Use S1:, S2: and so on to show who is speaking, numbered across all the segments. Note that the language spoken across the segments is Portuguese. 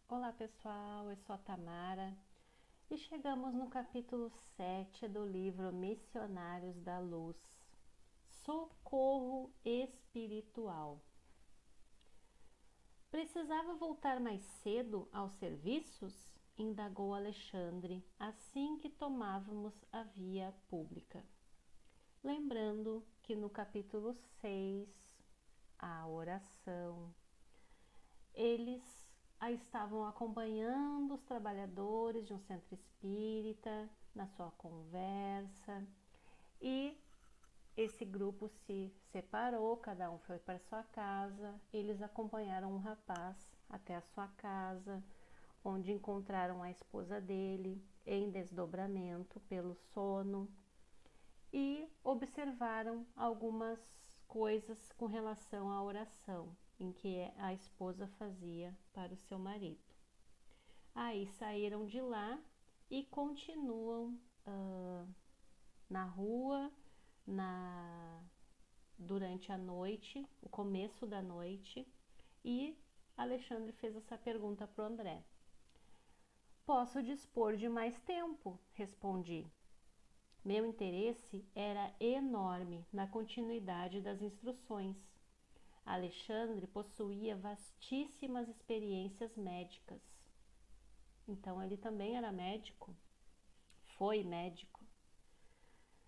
S1: Olá pessoal, eu sou a Tamara e chegamos no capítulo 7 do livro Missionários da Luz. Socorro espiritual. Precisava voltar mais cedo aos serviços? Indagou Alexandre assim que tomávamos a via pública. Lembrando que no capítulo 6, a oração, eles estavam acompanhando os trabalhadores de um centro espírita na sua conversa e esse grupo se separou, cada um foi para sua casa. Eles acompanharam um rapaz até a sua casa, onde encontraram a esposa dele em desdobramento pelo sono e observaram algumas coisas com relação à oração em que a esposa fazia para o seu marido. Aí saíram de lá e continuam na rua durante a noite, o começo da noite, e Alexandre fez essa pergunta para o André. Posso dispor de mais tempo, respondi. Meu interesse era enorme na continuidade das instruções. Alexandre possuía vastíssimas experiências médicas. Então ele também era médico, foi médico.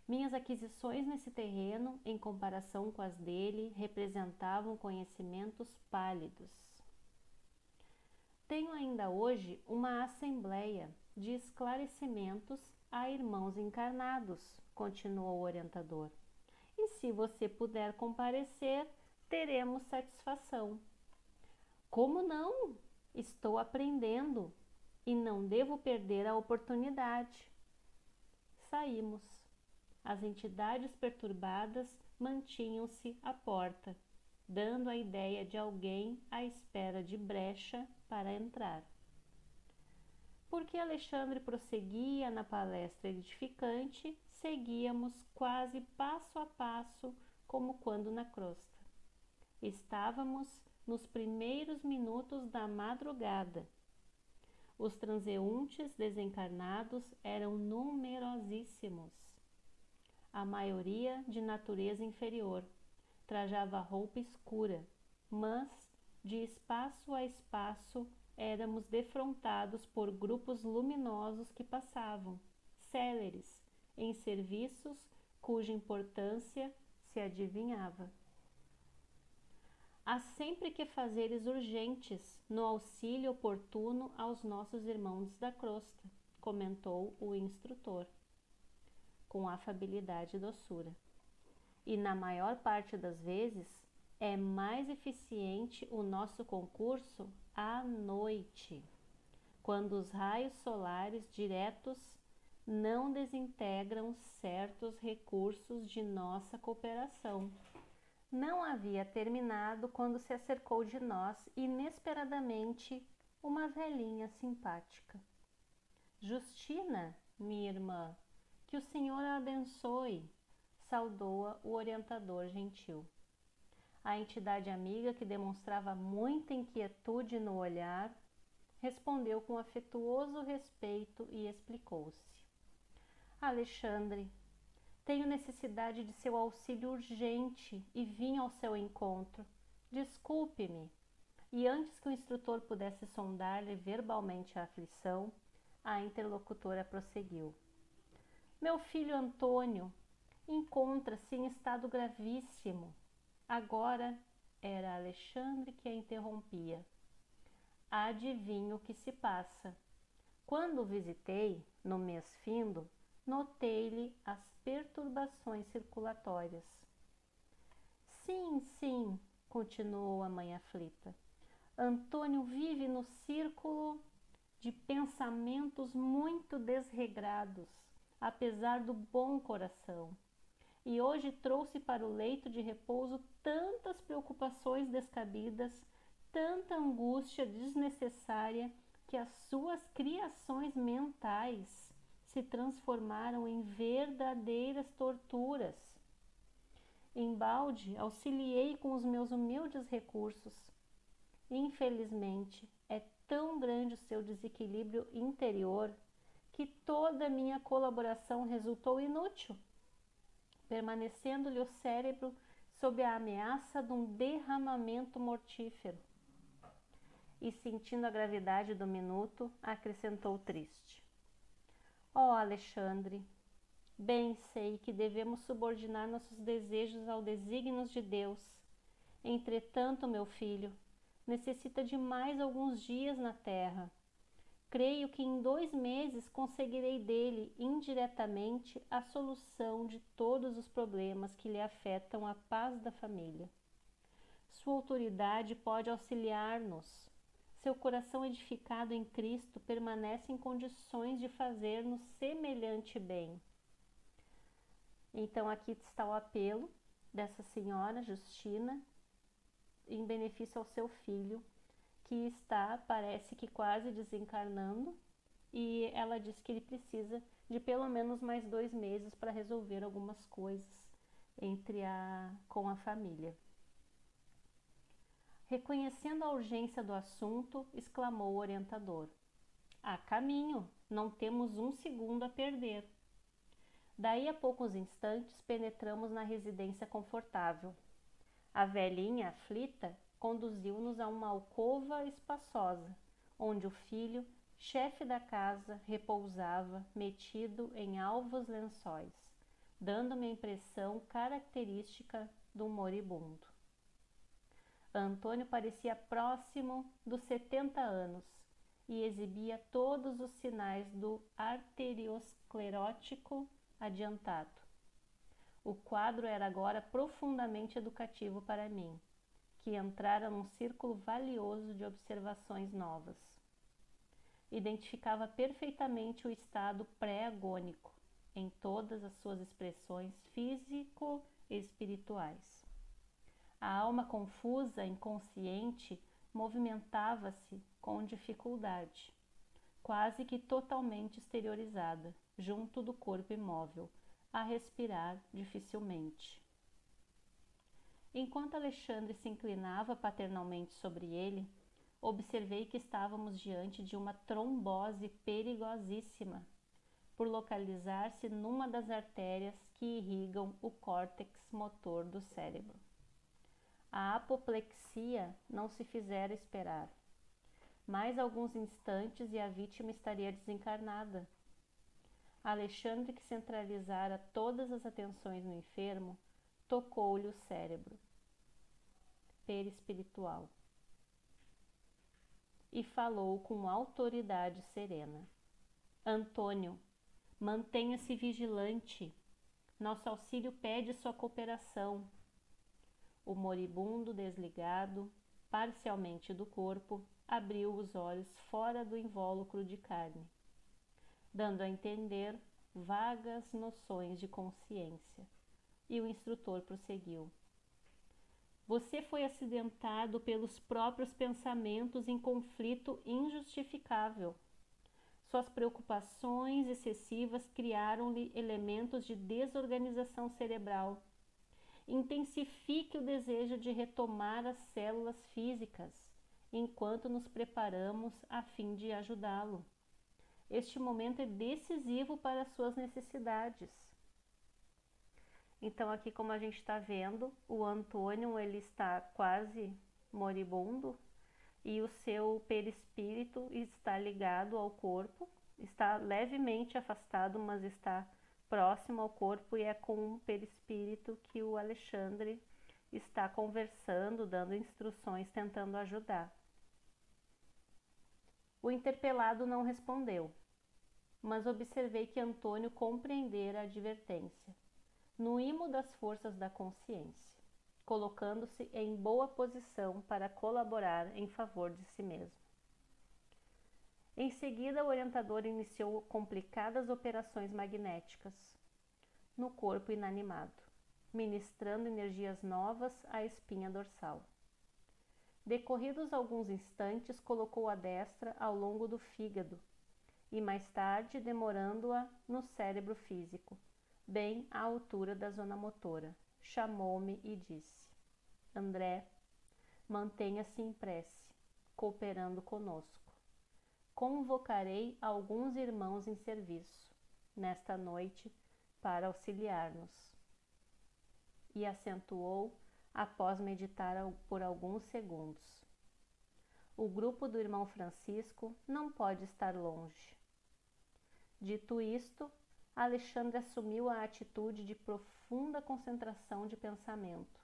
S1: Minhas aquisições nesse terreno, em comparação com as dele, representavam conhecimentos pálidos. Tenho ainda hoje uma assembleia de esclarecimentos a irmãos encarnados, continuou o orientador. E se você puder comparecer, teremos satisfação. Como não? Estou aprendendo e não devo perder a oportunidade. Saímos. As entidades perturbadas mantinham-se à porta, dando a ideia de alguém à espera de brecha para entrar. Porque Alexandre prosseguia na palestra edificante, seguíamos quase passo a passo, como quando na crosta. Estávamos nos primeiros minutos da madrugada. Os transeuntes desencarnados eram numerosíssimos. A maioria de natureza inferior, trajava roupa escura, mas de espaço a espaço éramos defrontados por grupos luminosos que passavam, céleres, em serviços cuja importância se adivinhava. Há sempre que fazeres urgentes no auxílio oportuno aos nossos irmãos da crosta, comentou o instrutor, com afabilidade e doçura. E na maior parte das vezes é mais eficiente o nosso concurso à noite, quando os raios solares diretos não desintegram certos recursos de nossa cooperação. Não havia terminado quando se acercou de nós inesperadamente uma velhinha simpática. Justina, minha irmã, que o Senhor a abençoe, saudou-a o orientador gentil. A entidade amiga, que demonstrava muita inquietude no olhar, respondeu com afetuoso respeito e explicou-se. Alexandre, tenho necessidade de seu auxílio urgente e vim ao seu encontro. Desculpe-me. E antes que o instrutor pudesse sondar-lhe verbalmente a aflição, a interlocutora prosseguiu. Meu filho Antônio encontra-se em estado gravíssimo. Agora era Alexandre que a interrompia. Adivinho o que se passa. Quando o visitei, no mês findo, notei-lhe as perturbações circulatórias. Sim, continuou a mãe aflita. Antônio vive no círculo de pensamentos muito desregrados, apesar do bom coração. E hoje trouxe para o leito de repouso tantas preocupações descabidas, tanta angústia desnecessária, que as suas criações mentais se transformaram em verdadeiras torturas. Embalde, auxiliei com os meus humildes recursos. Infelizmente, é tão grande o seu desequilíbrio interior que toda a minha colaboração resultou inútil, permanecendo-lhe o cérebro sob a ameaça de um derramamento mortífero. E, sentindo a gravidade do minuto, acrescentou triste: Ó Alexandre, bem sei que devemos subordinar nossos desejos aos desígnios de Deus. Entretanto, meu filho, necessita de mais alguns dias na terra. Creio que em 2 meses conseguirei dele, indiretamente, a solução de todos os problemas que lhe afetam a paz da família. Sua autoridade pode auxiliar-nos. Seu coração edificado em Cristo permanece em condições de fazer-nos semelhante bem. Então aqui está o apelo dessa senhora Justina em benefício ao seu filho, que está, parece que quase desencarnando, e ela diz que ele precisa de pelo menos mais 2 meses para resolver algumas coisas com a família. Reconhecendo a urgência do assunto, exclamou o orientador: Há caminho, não temos 1 segundo a perder. Daí a poucos instantes penetramos na residência confortável. A velhinha, aflita, conduziu-nos a uma alcova espaçosa, onde o filho, chefe da casa, repousava, metido em alvos lençóis, dando-me a impressão característica do moribundo. Antônio parecia próximo dos 70 anos e exibia todos os sinais do arteriosclerótico adiantado. O quadro era agora profundamente educativo para mim, que entrara num círculo valioso de observações novas. Identificava perfeitamente o estado pré-agônico, em todas as suas expressões físico e espirituais. A alma confusa, inconsciente, movimentava-se com dificuldade, quase que totalmente exteriorizada, junto do corpo imóvel, a respirar dificilmente. Enquanto Alexandre se inclinava paternalmente sobre ele, observei que estávamos diante de uma trombose perigosíssima, por localizar-se numa das artérias que irrigam o córtex motor do cérebro. A apoplexia não se fizera esperar. Mais alguns instantes e a vítima estaria desencarnada. Alexandre, que centralizara todas as atenções no enfermo, tocou-lhe o cérebro perispiritual e falou com autoridade serena: Antônio, mantenha-se vigilante. Nosso auxílio pede sua cooperação. O moribundo, desligado parcialmente do corpo, abriu os olhos fora do invólucro de carne, dando a entender vagas noções de consciência. E o instrutor prosseguiu: Você foi acidentado pelos próprios pensamentos em conflito injustificável. Suas preocupações excessivas criaram-lhe elementos de desorganização cerebral. Intensifique o desejo de retomar as células físicas, enquanto nos preparamos a fim de ajudá-lo. Este momento é decisivo para as suas necessidades. Então aqui, como a gente está vendo, o Antônio ele está quase moribundo e o seu perispírito está ligado ao corpo, está levemente afastado, mas está próximo ao corpo, e é com o perispírito que o Alexandre está conversando, dando instruções, tentando ajudar. O interpelado não respondeu, mas observei que Antônio compreendera a advertência, no imo das forças da consciência, colocando-se em boa posição para colaborar em favor de si mesmo. Em seguida, o orientador iniciou complicadas operações magnéticas no corpo inanimado, ministrando energias novas à espinha dorsal. Decorridos alguns instantes, colocou a destra ao longo do fígado e mais tarde demorando-a no cérebro físico, bem à altura da zona motora. Chamou-me e disse: André, mantenha-se em prece, cooperando conosco. convocarei alguns irmãos em serviço nesta noite para auxiliar-nos. E acentuou após meditar por alguns segundos. O grupo do irmão Francisco não pode estar longe. Dito isto, Alexandre assumiu a atitude de profunda concentração de pensamento.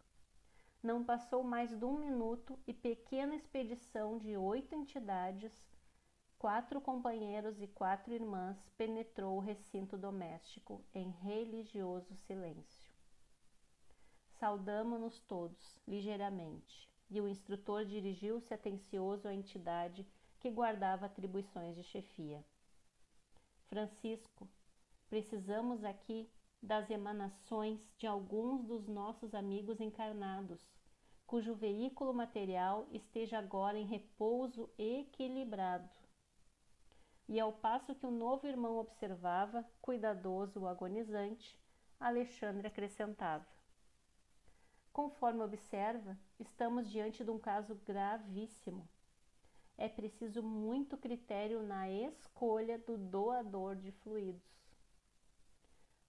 S1: Não passou mais de 1 minuto e pequena expedição de 8 entidades, 4 companheiros e 4 irmãs penetrou o recinto doméstico em religioso silêncio. Saudamo-nos todos, ligeiramente, e o instrutor dirigiu-se atencioso à entidade que guardava atribuições de chefia. Francisco, precisamos aqui das emanações de alguns dos nossos amigos encarnados, cujo veículo material esteja agora em repouso equilibrado. E ao passo que o novo irmão observava, cuidadoso o agonizante, Alexandre acrescentava: conforme observa, estamos diante de um caso gravíssimo. É preciso muito critério na escolha do doador de fluidos.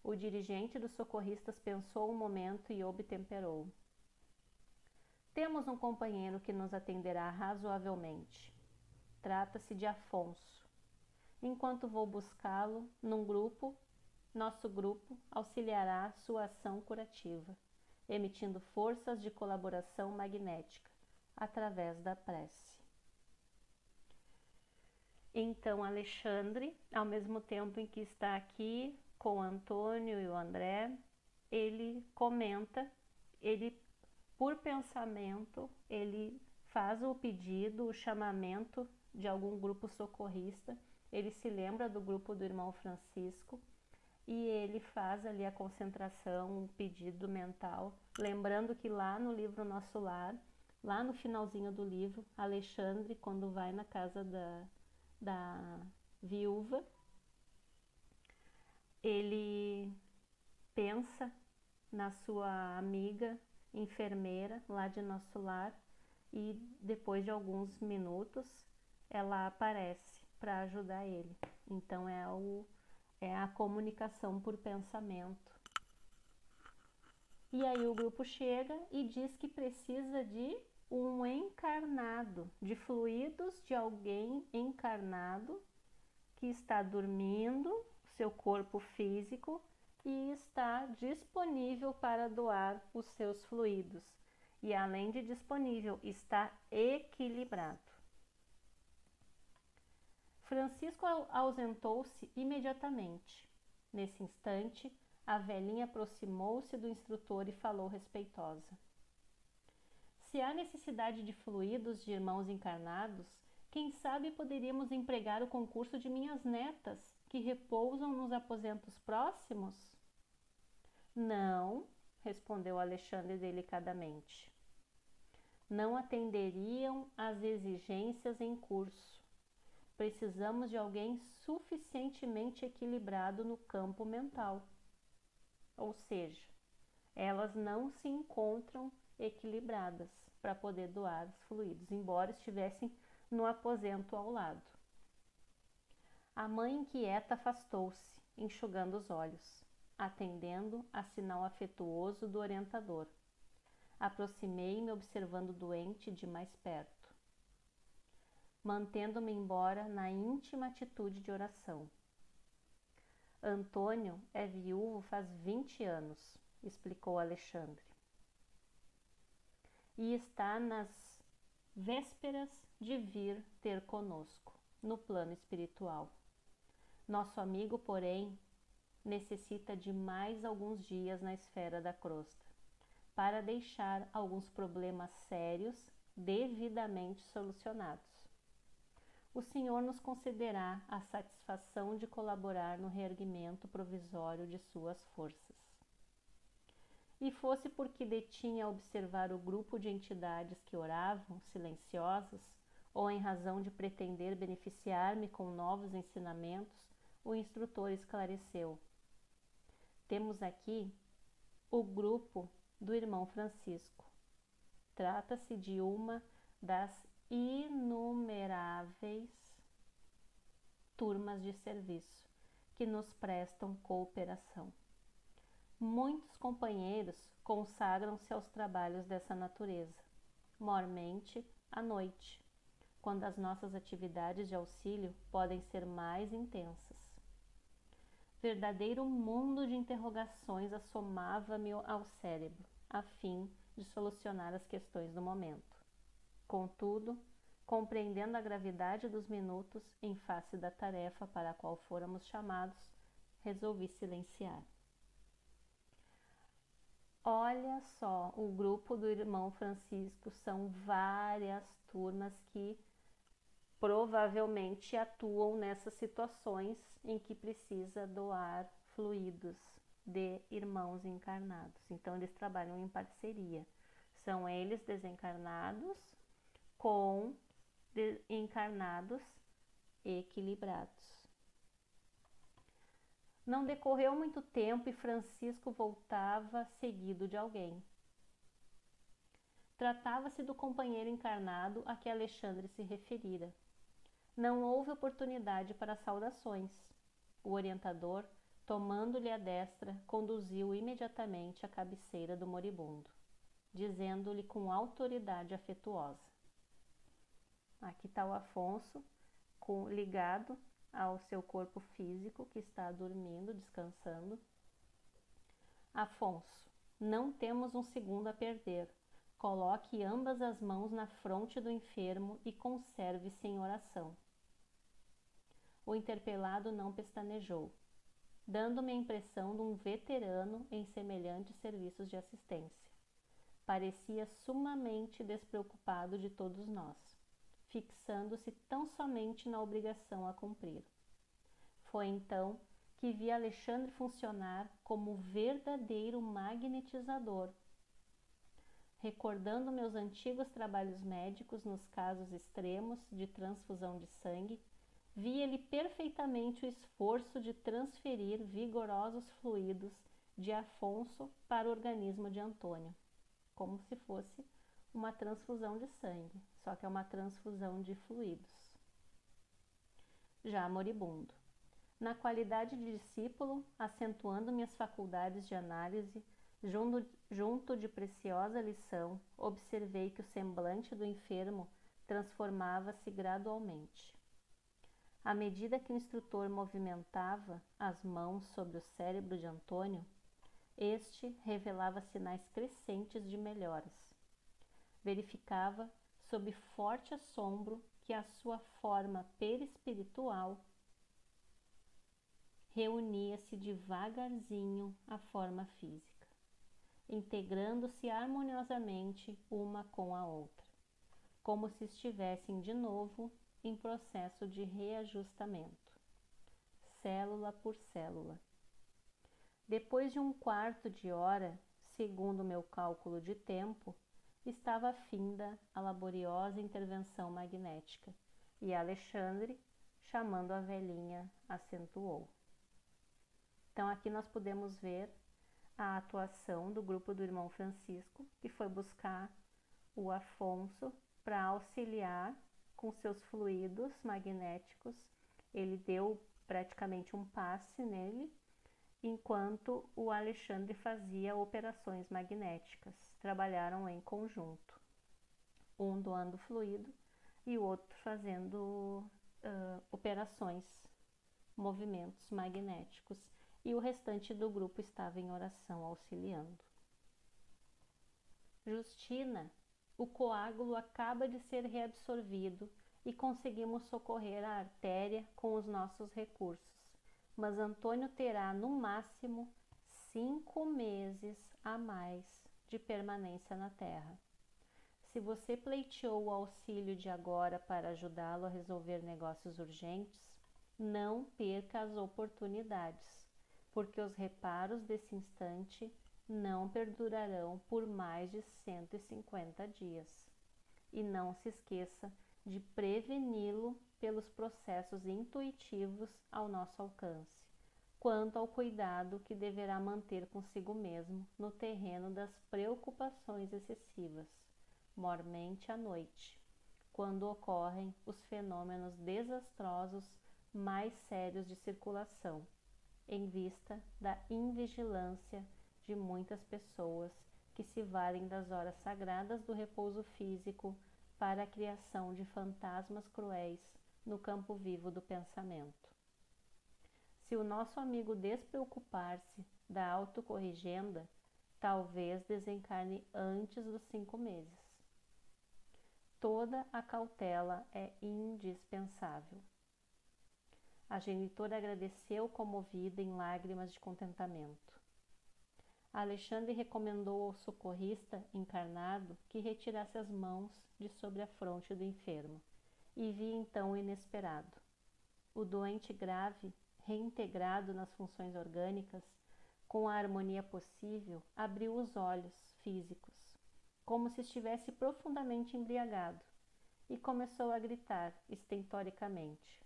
S1: O dirigente dos socorristas pensou um momento e obtemperou. Temos um companheiro que nos atenderá razoavelmente. Trata-se de Afonso. Enquanto vou buscá-lo nosso grupo auxiliará sua ação curativa, emitindo forças de colaboração magnética através da prece. Então Alexandre, ao mesmo tempo em que está aqui com o Antônio e o André, ele comenta, por pensamento, ele faz o pedido, o chamamento de algum grupo socorrista, ele se lembra do grupo do irmão Francisco e ele faz ali a concentração, um pedido mental, lembrando que lá no livro Nosso Lar, lá no finalzinho do livro, Alexandre, quando vai na casa da viúva, ele pensa na sua amiga enfermeira lá de Nosso Lar e depois de alguns minutos ela aparece para ajudar ele. Então é a comunicação por pensamento. E aí o grupo chega e diz que precisa de um encarnado, de fluidos de alguém encarnado que está dormindo, seu corpo físico, e está disponível para doar os seus fluidos. E além de disponível, está equilibrado. Francisco ausentou-se imediatamente. Nesse instante, a velhinha aproximou-se do instrutor e falou respeitosa. Se há necessidade de fluidos de irmãos encarnados, quem sabe poderíamos empregar o concurso de minhas netas, que repousam nos aposentos próximos? Não, respondeu Alexandre delicadamente. Não atenderiam às exigências em curso. Precisamos de alguém suficientemente equilibrado no campo mental. Ou seja, elas não se encontram equilibradas para poder doar os fluidos, embora estivessem no aposento ao lado. A mãe inquieta afastou-se, enxugando os olhos, atendendo a sinal afetuoso do orientador. Aproximei-me observando o doente de mais perto, mantendo-me embora na íntima atitude de oração. Antônio é viúvo faz 20 anos, explicou Alexandre, e está nas vésperas de vir ter conosco, no plano espiritual. Nosso amigo, porém, necessita de mais alguns dias na esfera da crosta, para deixar alguns problemas sérios devidamente solucionados. O Senhor nos concederá a satisfação de colaborar no reerguimento provisório de suas forças. E fosse porque detinha a observar o grupo de entidades que oravam, silenciosas, ou em razão de pretender beneficiar-me com novos ensinamentos, o instrutor esclareceu. Temos aqui o grupo do irmão Francisco. Trata-se de uma das inumeráveis turmas de serviço que nos prestam cooperação. Muitos companheiros consagram-se aos trabalhos dessa natureza, mormente à noite, quando as nossas atividades de auxílio podem ser mais intensas. Verdadeiro mundo de interrogações assomava-me ao cérebro, a fim de solucionar as questões do momento. Contudo, compreendendo a gravidade dos minutos em face da tarefa para a qual fôramos chamados, resolvi silenciar. Olha só, o grupo do irmão Francisco são várias turmas que provavelmente atuam nessas situações em que precisa doar fluidos de irmãos encarnados. Então, eles trabalham em parceria. São eles desencarnados com encarnados equilibrados. Não decorreu muito tempo e Francisco voltava seguido de alguém. Tratava-se do companheiro encarnado a que Alexandre se referira. Não houve oportunidade para saudações. O orientador, tomando-lhe a destra, conduziu-o imediatamente à cabeceira do moribundo, dizendo-lhe com autoridade afetuosa: aqui está o Afonso, ligado ao seu corpo físico que está dormindo, descansando. Afonso, não temos um segundo a perder. Coloque ambas as mãos na fronte do enfermo e conserve-se em oração. O interpelado não pestanejou, dando-me a impressão de um veterano em semelhantes serviços de assistência. Parecia sumamente despreocupado de todos nós, fixando-se tão somente na obrigação a cumprir. Foi então que vi Alexandre funcionar como verdadeiro magnetizador. Recordando meus antigos trabalhos médicos nos casos extremos de transfusão de sangue, vi ele perfeitamente o esforço de transferir vigorosos fluidos de Afonso para o organismo de Antônio, como se fosse uma transfusão de sangue, só que é uma transfusão de fluidos. Já moribundo. Na qualidade de discípulo, acentuando minhas faculdades de análise, junto de preciosa lição, observei que o semblante do enfermo transformava-se gradualmente. À medida que o instrutor movimentava as mãos sobre o cérebro de Antônio, este revelava sinais crescentes de melhoras. Verificava, sob forte assombro, que a sua forma perispiritual reunia-se devagarzinho à forma física, integrando-se harmoniosamente uma com a outra, como se estivessem de novo em processo de reajustamento, célula por célula. Depois de um quarto de hora, segundo meu cálculo de tempo, estava finda a laboriosa intervenção magnética e Alexandre, chamando a velhinha, acentuou. Então aqui nós podemos ver a atuação do grupo do irmão Francisco, que foi buscar o Afonso para auxiliar com seus fluidos magnéticos. Ele deu praticamente um passe nele, enquanto o Alexandre fazia operações magnéticas. Trabalharam em conjunto, um doando fluido e o outro fazendo operações, movimentos magnéticos, e o restante do grupo estava em oração auxiliando. Justina, o coágulo acaba de ser reabsorvido e conseguimos socorrer a artéria com os nossos recursos, mas Antônio terá no máximo 5 meses a mais de permanência na Terra. Se você pleiteou o auxílio de agora para ajudá-lo a resolver negócios urgentes, não perca as oportunidades, porque os reparos desse instante não perdurarão por mais de 150 dias. E não se esqueça de preveni-lo pelos processos intuitivos ao nosso alcance, quanto ao cuidado que deverá manter consigo mesmo no terreno das preocupações excessivas, mormente à noite, quando ocorrem os fenômenos desastrosos mais sérios de circulação, em vista da invigilância de muitas pessoas que se valem das horas sagradas do repouso físico para a criação de fantasmas cruéis no campo vivo do pensamento. Se o nosso amigo despreocupar-se da autocorrigenda, talvez desencarne antes dos 5 meses. Toda a cautela é indispensável. A genitora agradeceu comovida em lágrimas de contentamento. Alexandre recomendou ao socorrista encarnado que retirasse as mãos de sobre a fronte do enfermo e vi então o inesperado. O doente grave, reintegrado nas funções orgânicas, com a harmonia possível, abriu os olhos físicos, como se estivesse profundamente embriagado, e começou a gritar estentoricamente: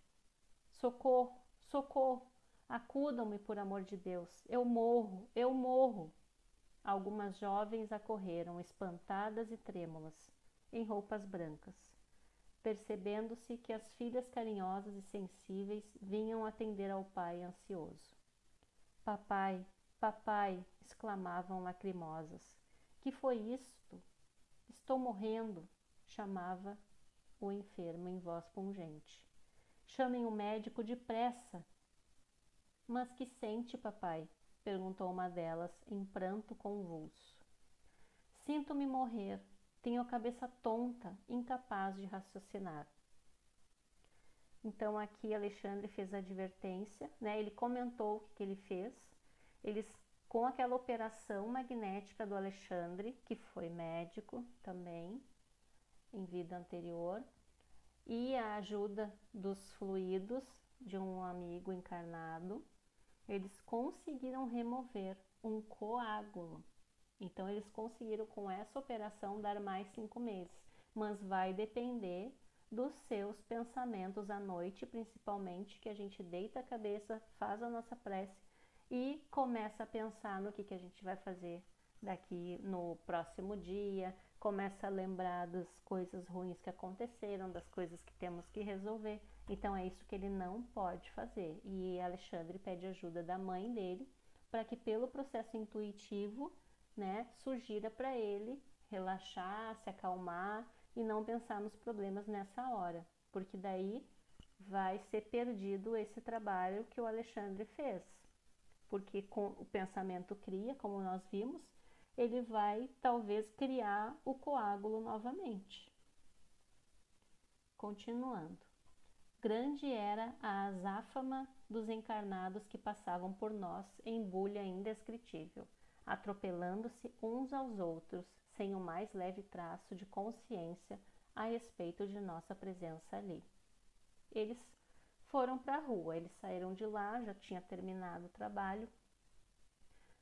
S1: Socorro! Socorro! Acudam-me, por amor de Deus! Eu morro! Eu morro! Algumas jovens acorreram, espantadas e trêmulas, em roupas brancas, percebendo-se que as filhas carinhosas e sensíveis vinham atender ao pai ansioso. Papai, papai! Exclamavam lacrimosas. Que foi isto? Estou morrendo! Chamava o enfermo em voz pungente. Chamem o médico depressa! Mas que sente, papai? Perguntou uma delas, em pranto convulso. Sinto-me morrer. Tenho a cabeça tonta, incapaz de raciocinar. Então aqui Alexandre fez a advertência, né? Ele comentou o que ele fez. Eles, com aquela operação magnética do Alexandre, que foi médico também, em vida anterior, e a ajuda dos fluidos de um amigo encarnado, eles conseguiram remover um coágulo. Então, eles conseguiram com essa operação dar mais 5 meses, mas vai depender dos seus pensamentos à noite, principalmente, que a gente deita a cabeça, faz a nossa prece e começa a pensar no que a gente vai fazer daqui no próximo dia, começa a lembrar das coisas ruins que aconteceram, das coisas que temos que resolver. Então é isso que ele não pode fazer. E Alexandre pede ajuda da mãe dele para que pelo processo intuitivo, né, sugira para ele relaxar, se acalmar e não pensar nos problemas nessa hora, porque daí vai ser perdido esse trabalho que o Alexandre fez. Porque com o pensamento cria, como nós vimos, ele vai talvez criar o coágulo novamente. Continuando. Grande era a azáfama dos encarnados que passavam por nós em bulha indescritível, atropelando-se uns aos outros, sem o mais leve traço de consciência a respeito de nossa presença ali. Eles foram para a rua, eles saíram de lá, já tinha terminado o trabalho.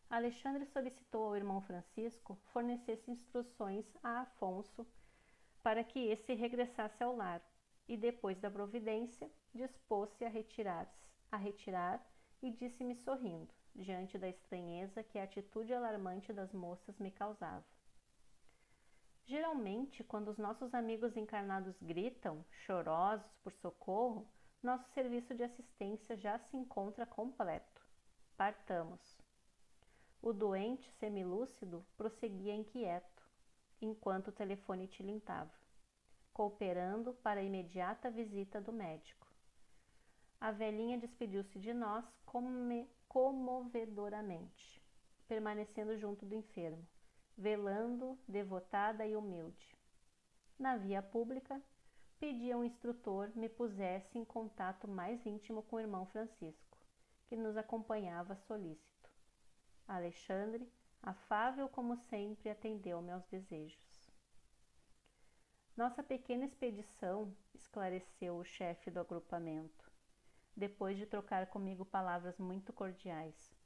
S1: Alexandre solicitou ao irmão Francisco fornecesse instruções a Afonso para que esse regressasse ao lar, e depois da providência, dispôs-se a retirar e disse-me sorrindo, diante da estranheza que a atitude alarmante das moças me causava. Geralmente, quando os nossos amigos encarnados gritam, chorosos por socorro, nosso serviço de assistência já se encontra completo. Partamos. O doente semilúcido prosseguia inquieto, enquanto o telefone tilintava, cooperando para a imediata visita do médico. A velhinha despediu-se de nós comovedoramente, permanecendo junto do enfermo, velando, devotada e humilde. Na via pública, pedi ao instrutor me pusesse em contato mais íntimo com o irmão Francisco, que nos acompanhava solícito. Alexandre, afável como sempre, atendeu-me aos desejos. Nossa pequena expedição, esclareceu o chefe do agrupamento, depois de trocar comigo palavras muito cordiais,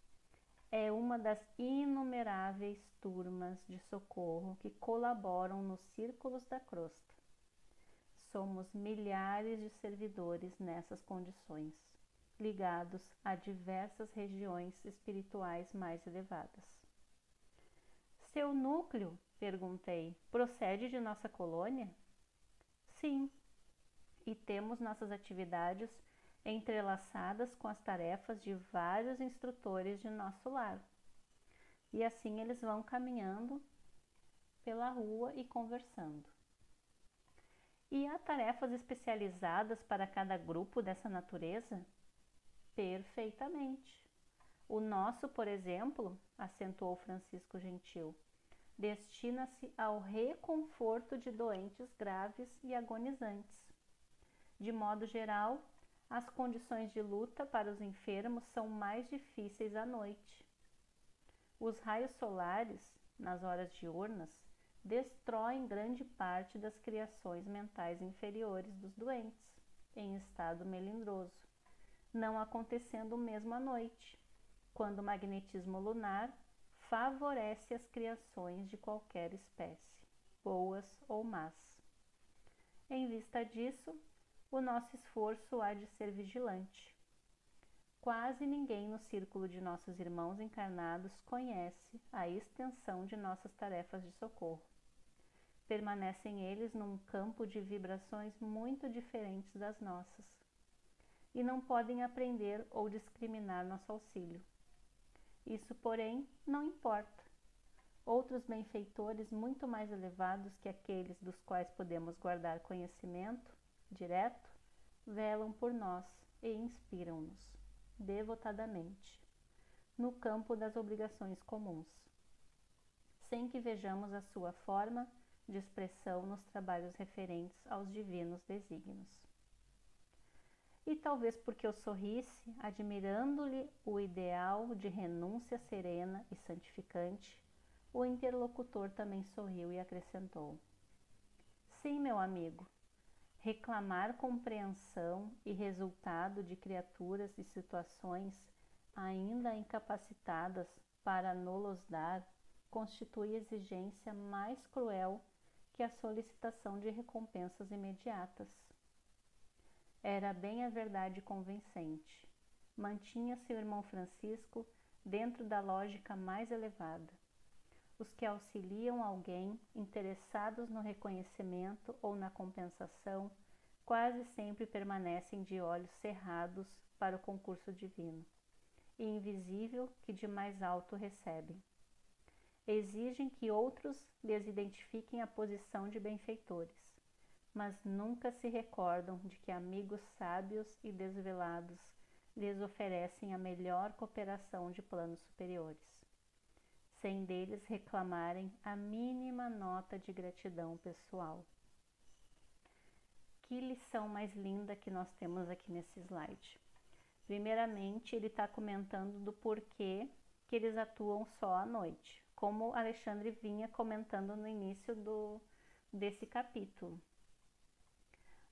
S1: é uma das inumeráveis turmas de socorro que colaboram nos círculos da crosta. Somos milhares de servidores nessas condições, ligados a diversas regiões espirituais mais elevadas. Seu núcleo, perguntei, procede de nossa colônia? Sim, e temos nossas atividades entrelaçadas com as tarefas de vários instrutores de nosso lar. E assim eles vão caminhando pela rua e conversando. E há tarefas especializadas para cada grupo dessa natureza? Perfeitamente. O nosso, por exemplo, acentuou Francisco Gentil, destina-se ao reconforto de doentes graves e agonizantes. De modo geral, as condições de luta para os enfermos são mais difíceis à noite. Os raios solares, nas horas diurnas, destroem grande parte das criações mentais inferiores dos doentes, em estado melindroso, não acontecendo o mesmo à noite, quando o magnetismo lunar favorece as criações de qualquer espécie, boas ou más. Em vista disso, o nosso esforço há de ser vigilante. Quase ninguém no círculo de nossos irmãos encarnados conhece a extensão de nossas tarefas de socorro. Permanecem eles num campo de vibrações muito diferentes das nossas, e não podem aprender ou discriminar nosso auxílio. Isso, porém, não importa. Outros benfeitores muito mais elevados que aqueles dos quais podemos guardar conhecimento direto, velam por nós e inspiram-nos, devotadamente, no campo das obrigações comuns, sem que vejamos a sua forma de expressão nos trabalhos referentes aos divinos desígnios. E talvez porque eu sorrisse, admirando-lhe o ideal de renúncia serena e santificante, o interlocutor também sorriu e acrescentou: sim, meu amigo, reclamar compreensão e resultado de criaturas e situações ainda incapacitadas para nos dar constitui exigência mais cruel que a solicitação de recompensas imediatas. Era bem a verdade convincente. Mantinha-se o irmão Francisco dentro da lógica mais elevada. Os que auxiliam alguém interessados no reconhecimento ou na compensação quase sempre permanecem de olhos cerrados para o concurso divino e invisível que de mais alto recebem. Exigem que outros lhes identifiquem a posição de benfeitores, mas nunca se recordam de que amigos sábios e desvelados lhes oferecem a melhor cooperação de planos superiores, sem deles reclamarem a mínima nota de gratidão pessoal. Que lição mais linda que nós temos aqui nesse slide. Primeiramente, ele está comentando do porquê que eles atuam só à noite, como Alexandre vinha comentando no início desse capítulo.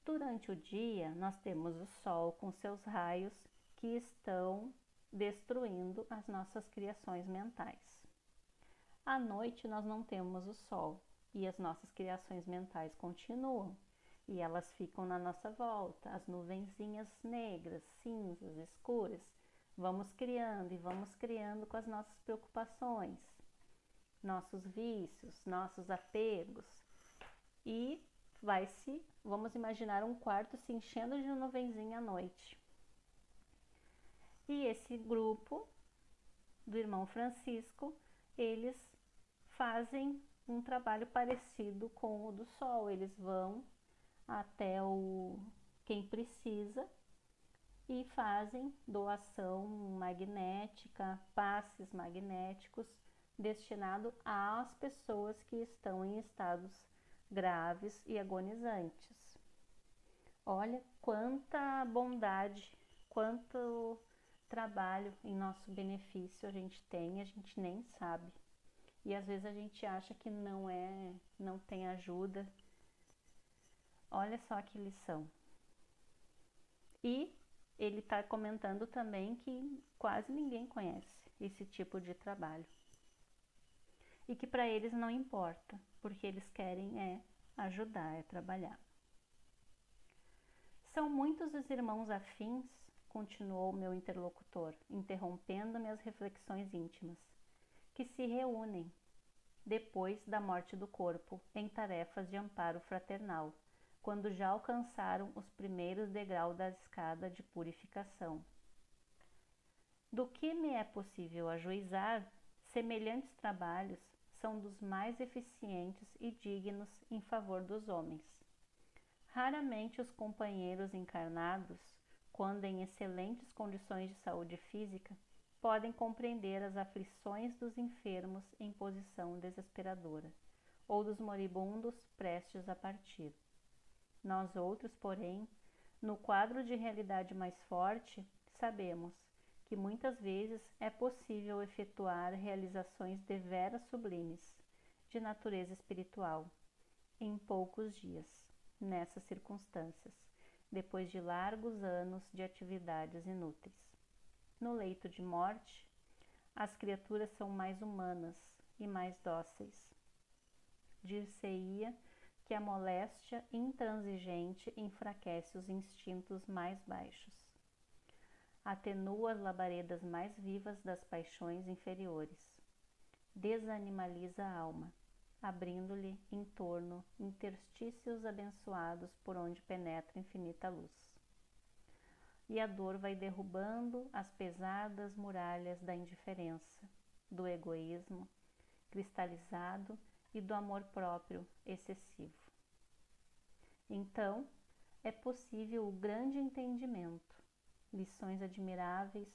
S1: Durante o dia, nós temos o Sol com seus raios que estão destruindo as nossas criações mentais. À noite, nós não temos o Sol e as nossas criações mentais continuam e elas ficam na nossa volta, as nuvenzinhas negras, cinzas, escuras. Vamos criando e vamos criando com as nossas preocupações, nossos vícios, nossos apegos e vamos imaginar um quarto se enchendo de nuvenzinha à noite. E esse grupo do irmão Francisco, eles fazem um trabalho parecido com o do Sol. Eles vão até quem precisa e fazem doação magnética, passes magnéticos destinado às pessoas que estão em estados graves e agonizantes. Olha quanta bondade, quanto trabalho em nosso benefício a gente nem sabe. E às vezes a gente acha que não tem ajuda. Olha só que lição. E ele está comentando também que quase ninguém conhece esse tipo de trabalho. E que para eles não importa, porque eles querem ajudar, trabalhar. São muitos os irmãos afins, continuou meu interlocutor, interrompendo minhas reflexões íntimas, que se reúnem, depois da morte do corpo, em tarefas de amparo fraternal, quando já alcançaram os primeiros degraus da escada de purificação. Do que me é possível ajuizar, semelhantes trabalhos são dos mais eficientes e dignos em favor dos homens. Raramente os companheiros encarnados, quando em excelentes condições de saúde física, podem compreender as aflições dos enfermos em posição desesperadora, ou dos moribundos prestes a partir. Nós outros, porém, no quadro de realidade mais forte, sabemos que muitas vezes é possível efetuar realizações deveras sublimes, de natureza espiritual, em poucos dias, nessas circunstâncias, depois de largos anos de atividades inúteis. No leito de morte, as criaturas são mais humanas e mais dóceis. Dir-se-ia que a moléstia intransigente enfraquece os instintos mais baixos, atenua as labaredas mais vivas das paixões inferiores, desanimaliza a alma, abrindo-lhe em torno interstícios abençoados por onde penetra infinita luz. E a dor vai derrubando as pesadas muralhas da indiferença, do egoísmo cristalizado e do amor próprio excessivo. Então, é possível o grande entendimento. Lições admiráveis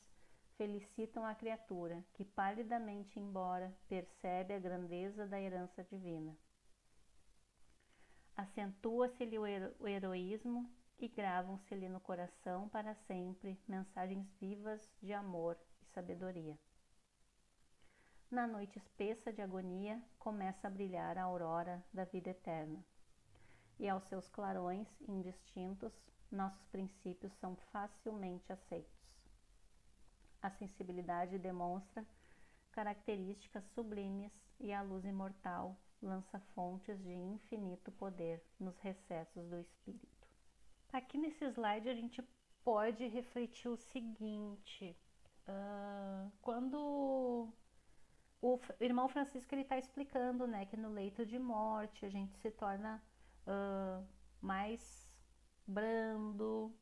S1: felicitam a criatura que, palidamente embora, percebe a grandeza da herança divina. Acentua-se-lhe o heroísmo e gravam-se-lhe no coração para sempre mensagens vivas de amor e sabedoria. Na noite espessa de agonia começa a brilhar a aurora da vida eterna, e aos seus clarões indistintos nossos princípios são facilmente aceitos. A sensibilidade demonstra características sublimes e a luz imortal lança fontes de infinito poder nos recessos do espírito. Aqui nesse slide a gente pode refletir o seguinte, quando o irmão Francisco está explicando, né, que no leito de morte a gente se torna mais brando,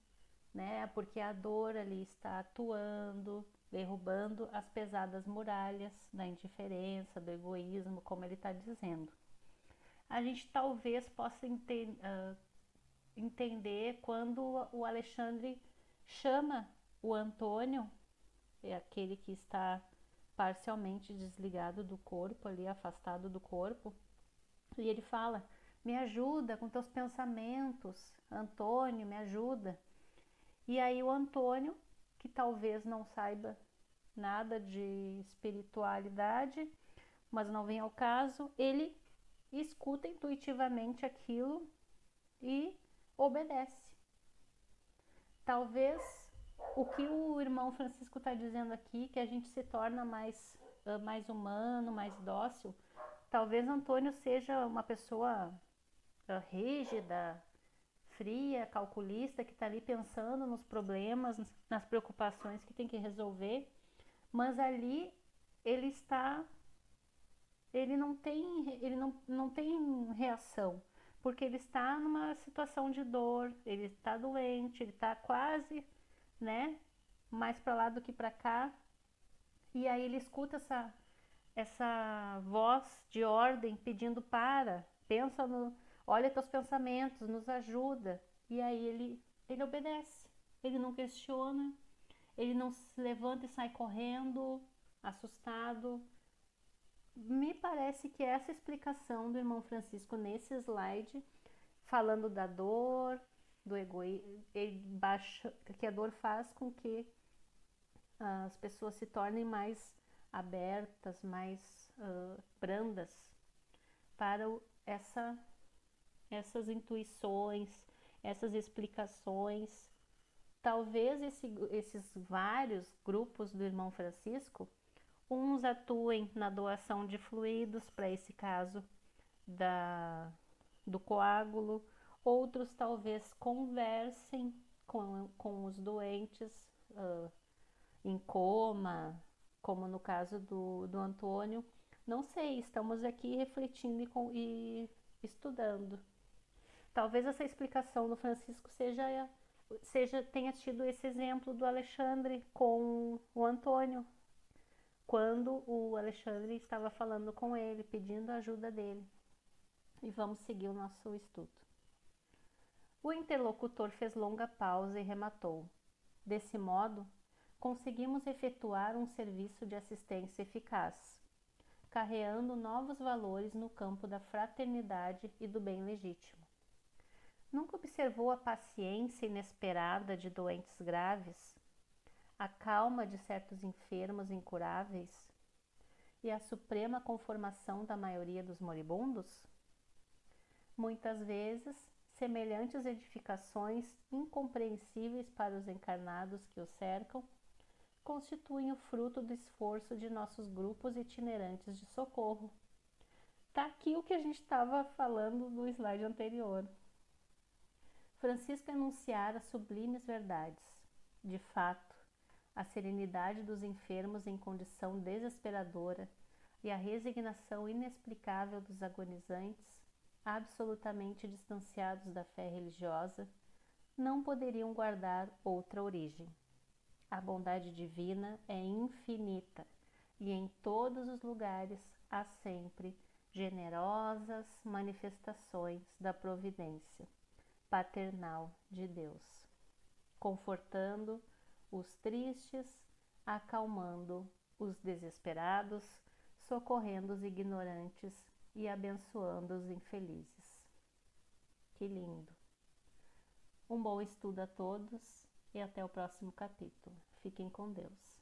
S1: né, porque a dor ali está atuando, derrubando as pesadas muralhas da indiferença, do egoísmo, como ele está dizendo. A gente talvez possa entender quando o Alexandre chama o Antônio, é aquele que está parcialmente desligado do corpo, ali afastado do corpo, e ele fala: me ajuda com teus pensamentos, Antônio, me ajuda. E aí o Antônio, que talvez não saiba nada de espiritualidade, mas não vem ao caso, ele escuta intuitivamente aquilo e obedece. Talvez o que o irmão Francisco está dizendo aqui, que a gente se torna mais humano, mais dócil, talvez Antônio seja uma pessoa rígida, fria, calculista, que está ali pensando nos problemas, nas preocupações que tem que resolver, mas ali ele não tem reação, porque ele está numa situação de dor, ele está doente, ele está quase, né, mais para lá do que para cá, e aí ele escuta essa voz de ordem pedindo pensa olha teus pensamentos, nos ajuda, e aí ele obedece, ele não questiona, ele não se levanta e sai correndo, assustado. Me parece que essa explicação do irmão Francisco nesse slide, falando da dor, do egoísmo, que a dor faz com que as pessoas se tornem mais abertas, mais brandas para essas intuições, essas explicações. Talvez esses vários grupos do irmão Francisco, uns atuem na doação de fluidos para esse caso do coágulo, outros talvez conversem com os doentes em coma, como no caso do Antônio. Não sei, estamos aqui refletindo e estudando. Talvez essa explicação do Francisco tenha tido esse exemplo do Alexandre com o Antônio, quando o Alexandre estava falando com ele, pedindo a ajuda dele. E vamos seguir o nosso estudo. O interlocutor fez longa pausa e rematou. Desse modo, conseguimos efetuar um serviço de assistência eficaz, carreando novos valores no campo da fraternidade e do bem legítimo. Nunca observou a paciência inesperada de doentes graves, a calma de certos enfermos incuráveis e a suprema conformação da maioria dos moribundos? Muitas vezes, semelhantes edificações incompreensíveis para os encarnados que o cercam constituem o fruto do esforço de nossos grupos itinerantes de socorro. Tá aqui o que a gente estava falando no slide anterior. Francisco enunciara sublimes verdades. De fato, a serenidade dos enfermos em condição desesperadora e a resignação inexplicável dos agonizantes, absolutamente distanciados da fé religiosa, não poderiam guardar outra origem. A bondade divina é infinita e em todos os lugares há sempre generosas manifestações da providência paternal de Deus, confortando os tristes, acalmando os desesperados, socorrendo os ignorantes e abençoando os infelizes. Que lindo! Um bom estudo a todos e até o próximo capítulo. Fiquem com Deus.